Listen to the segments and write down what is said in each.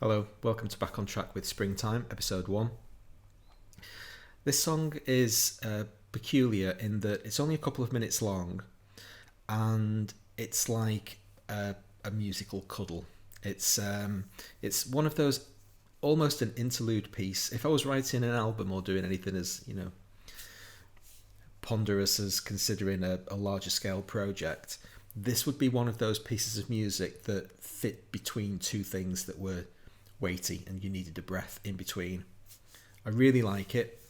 Hello, welcome to Back on Track with Springtime, episode 1. This song is peculiar in that it's only a couple of minutes long and it's like a musical cuddle. It's one of those, almost an interlude piece. If I was writing an album or doing anything as, ponderous as considering a larger scale project, this would be one of those pieces of music that fit between two things that were weighty and you needed a breath in between. I really like it.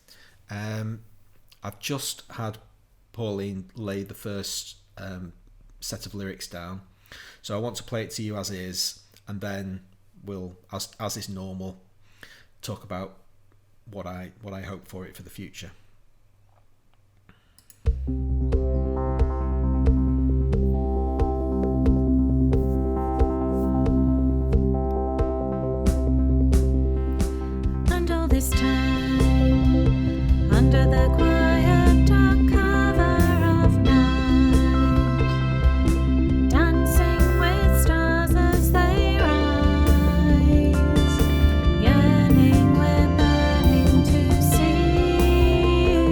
I've just had Pauline lay the first set of lyrics down, so I want to play it to you as is, and then we'll, as is normal, talk about what I hope for it for the future. This time, under the quiet dark cover of night, dancing with stars as they rise, yearning we're burning to see you.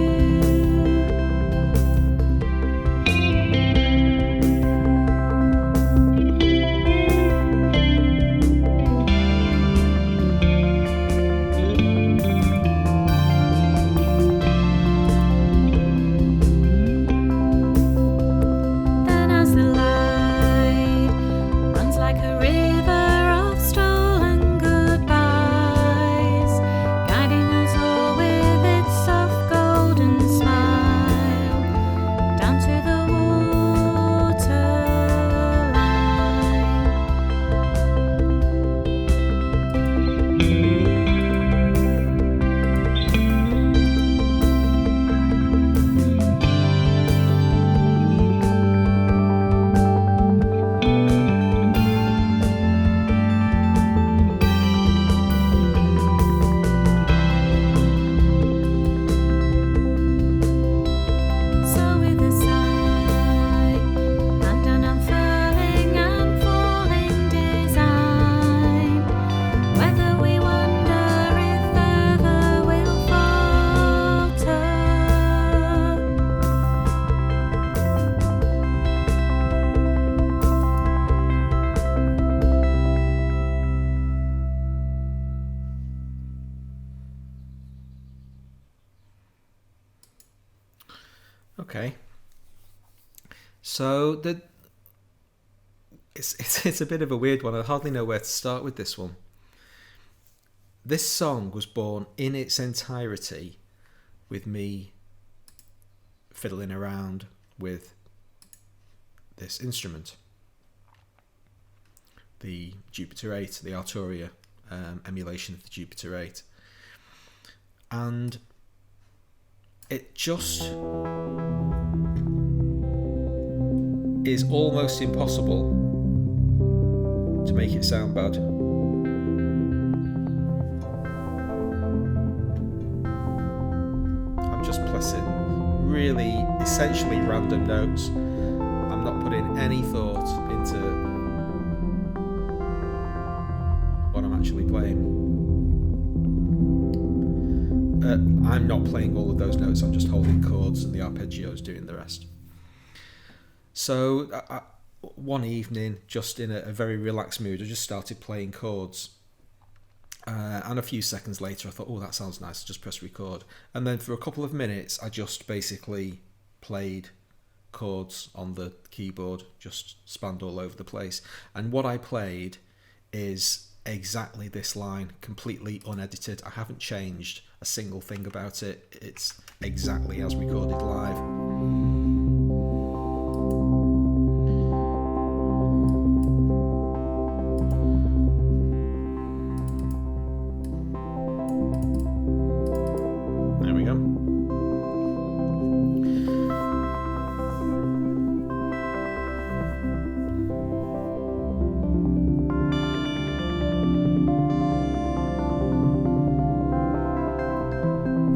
Okay, so it's a bit of a weird one. I hardly know where to start with this one. This song was born in its entirety with me fiddling around with this instrument, the Jupiter 8, the Arturia emulation of the Jupiter 8, and it just is almost impossible to make it sound bad. I'm just pressing really essentially random notes. I'm not putting any thought into what I'm actually playing. I'm not playing all of those notes, I'm just holding chords and the arpeggios doing the rest. So one evening, just in a very relaxed mood, I just started playing chords. And a few seconds later I thought, oh, that sounds nice, just press record. And then for a couple of minutes I just basically played chords on the keyboard, just spanned all over the place. And what I played is exactly this line, completely unedited. I haven't changed a single thing about it. It's exactly as recorded live. There we go.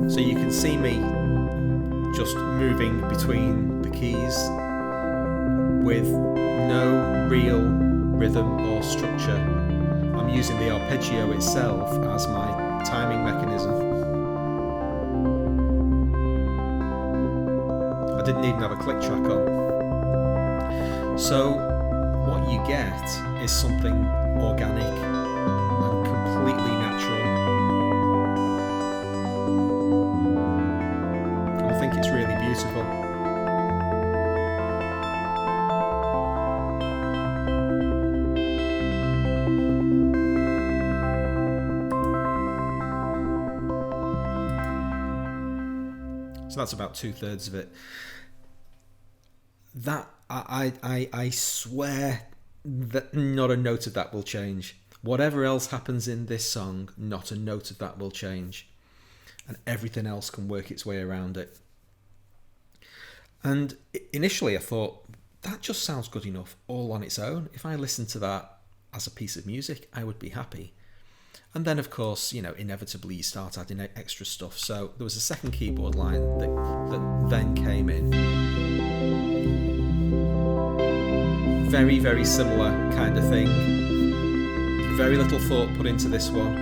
So you can see me just moving between the keys with no real rhythm or structure. I'm I'm using the arpeggio itself as my timing mechanism. I didn't even have a click track on. So what you get is something organic and completely natural. I think it's really beautiful. So that's about 2/3 of it. That I swear that not a note of that will change. Whatever else happens in this song, not a note of that will change, and everything else can work its way around it. And initially I thought, that just sounds good enough all on its own. If I listened to that as a piece of music, I would be happy. And then, of course, inevitably you start adding extra stuff. So there was a second keyboard line that then came in. Very, very similar kind of thing. Very little thought put into this one.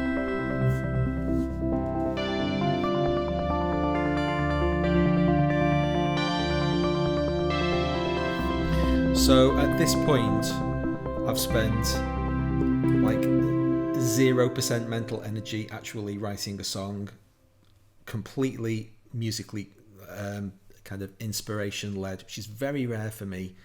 So at this point, I've spent like 0% mental energy actually writing a song, completely musically kind of inspiration led, which is very rare for me.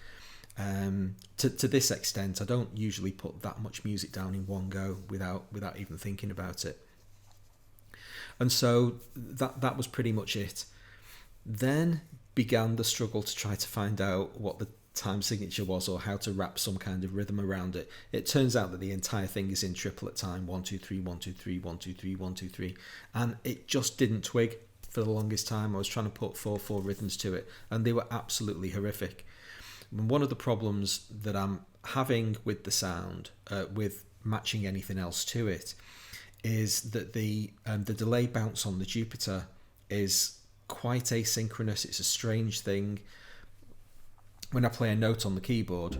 To this extent, I don't usually put that much music down in one go without even thinking about it. And so that was pretty much it. Then began the struggle to try to find out what the time signature was, or how to wrap some kind of rhythm around it. It turns out that the entire thing is in triplet time, 1 2 3 1 2 3 1 2 3 1 2 3, and it just didn't twig for the longest time. I was trying to put 4/4 rhythms to it, and they were absolutely horrific. And one of the problems that I'm having with the sound, with matching anything else to it, is that the delay bounce on the Jupiter is quite asynchronous. It's a strange thing. When I play a note on the keyboard,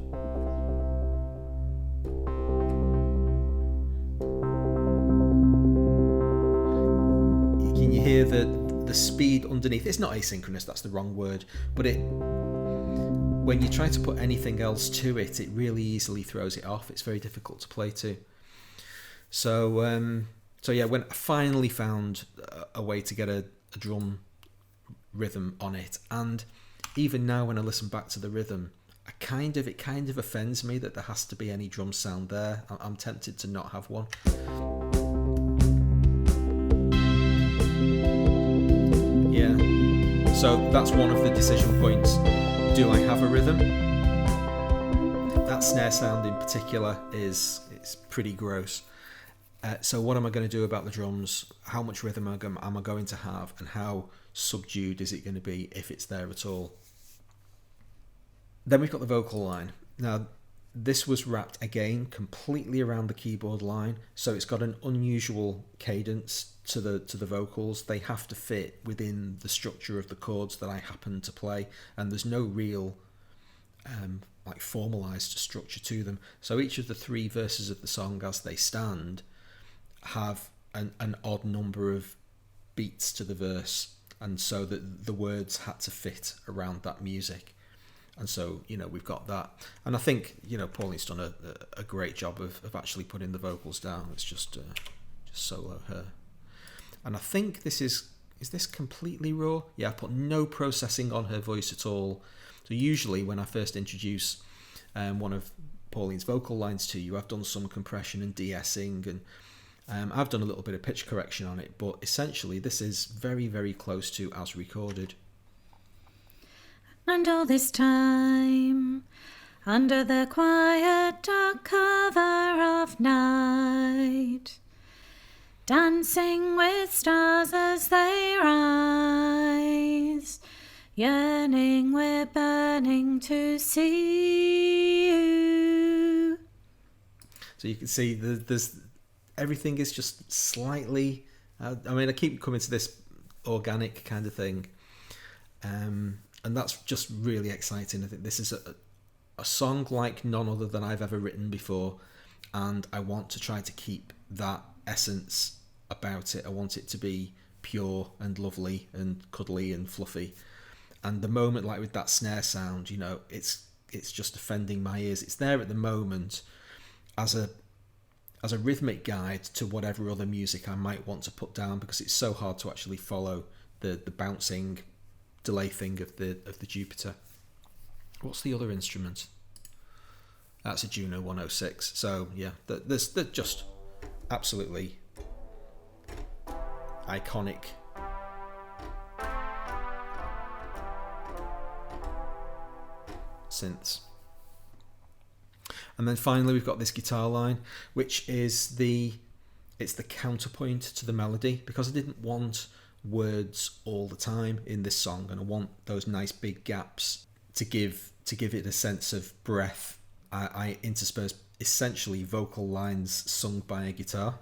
can you hear the speed underneath? It's not asynchronous, that's the wrong word, but when you try to put anything else to it, it really easily throws it off. It's very difficult to play to. So yeah, when I finally found a way to get a drum rhythm on it, and even now when I listen back to the rhythm, it kind of offends me that there has to be any drum sound there. I'm tempted to not have one. Yeah, so that's one of the decision points. Do I have a rhythm? That snare sound in particular it's pretty gross. So what am I going to do about the drums? How much rhythm am I going to have, and how subdued is it going to be if it's there at all? Then we've got the vocal line. Now, this was wrapped again completely around the keyboard line, so it's got an unusual cadence to the vocals. They have to fit within the structure of the chords that I happen to play, and there's no real like formalized structure to them. So each of the 3 verses of the song as they stand have an odd number of beats to the verse, and so that the words had to fit around that music. And so, we've got that. And I think, Pauline's done a great job of actually putting the vocals down. It's just solo her. And I think this is this completely raw? Yeah, I put no processing on her voice at all. So usually when I first introduce one of Pauline's vocal lines to you, I've done some compression and de-essing, and I've done a little bit of pitch correction on it, but essentially this is very, very close to as recorded. And all this time, under the quiet dark cover of night, dancing with stars as they rise, yearning we're burning to see you. So you can see there's everything is just slightly, I keep coming to this organic kind of thing, and that's just really exciting. I think this is a song like none other than I've ever written before. and I want to try to keep that essence about it. I want it to be pure and lovely and cuddly and fluffy. And the moment, like with that snare sound, it's just offending my ears. It's there at the moment as a rhythmic guide to whatever other music I might want to put down, because it's so hard to actually follow the bouncing delay thing of the Jupiter. What's the other instrument? That's a Juno 106. So yeah, they're just absolutely iconic synths. And then finally we've got this guitar line, which is the counterpoint to the melody, because I didn't want words all the time in this song, and I want those nice big gaps to give it a sense of breath. I intersperse essentially vocal lines sung by a guitar.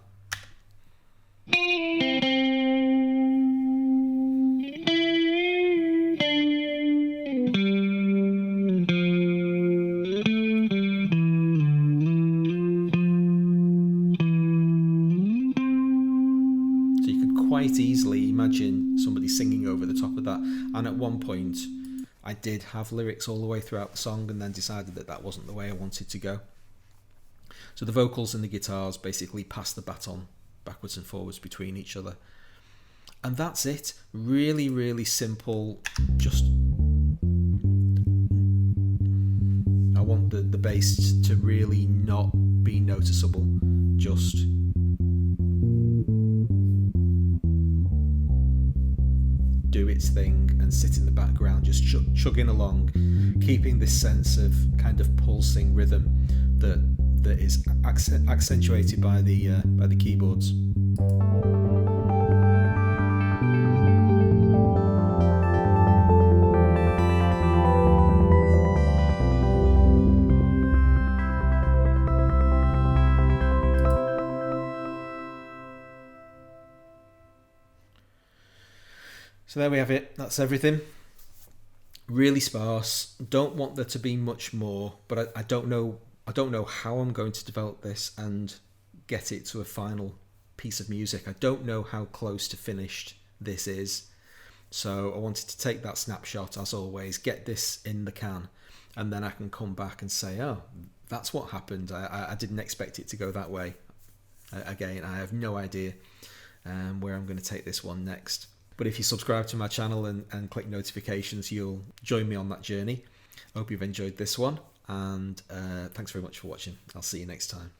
Quite easily imagine somebody singing over the top of that. And at one point I did have lyrics all the way throughout the song, and then decided that wasn't the way I wanted to go. So the vocals and the guitars basically pass the baton backwards and forwards between each other, and that's it. Really, really simple. Just I want the bass to really not be noticeable, just do its thing and sit in the background, just chugging along, keeping this sense of kind of pulsing rhythm that is accentuated by the keyboards. So there we have it. That's everything. Really sparse. Don't want there to be much more, but I don't know how I'm going to develop this and get it to a final piece of music. I don't know how close to finished this is. So I wanted to take that snapshot, as always, get this in the can, and then I can come back and say, oh, that's what happened. I didn't expect it to go that way. Again, I have no idea where I'm going to take this one next. But if you subscribe to my channel and click notifications, you'll join me on that journey. I hope you've enjoyed this one, and thanks very much for watching. I'll see you next time.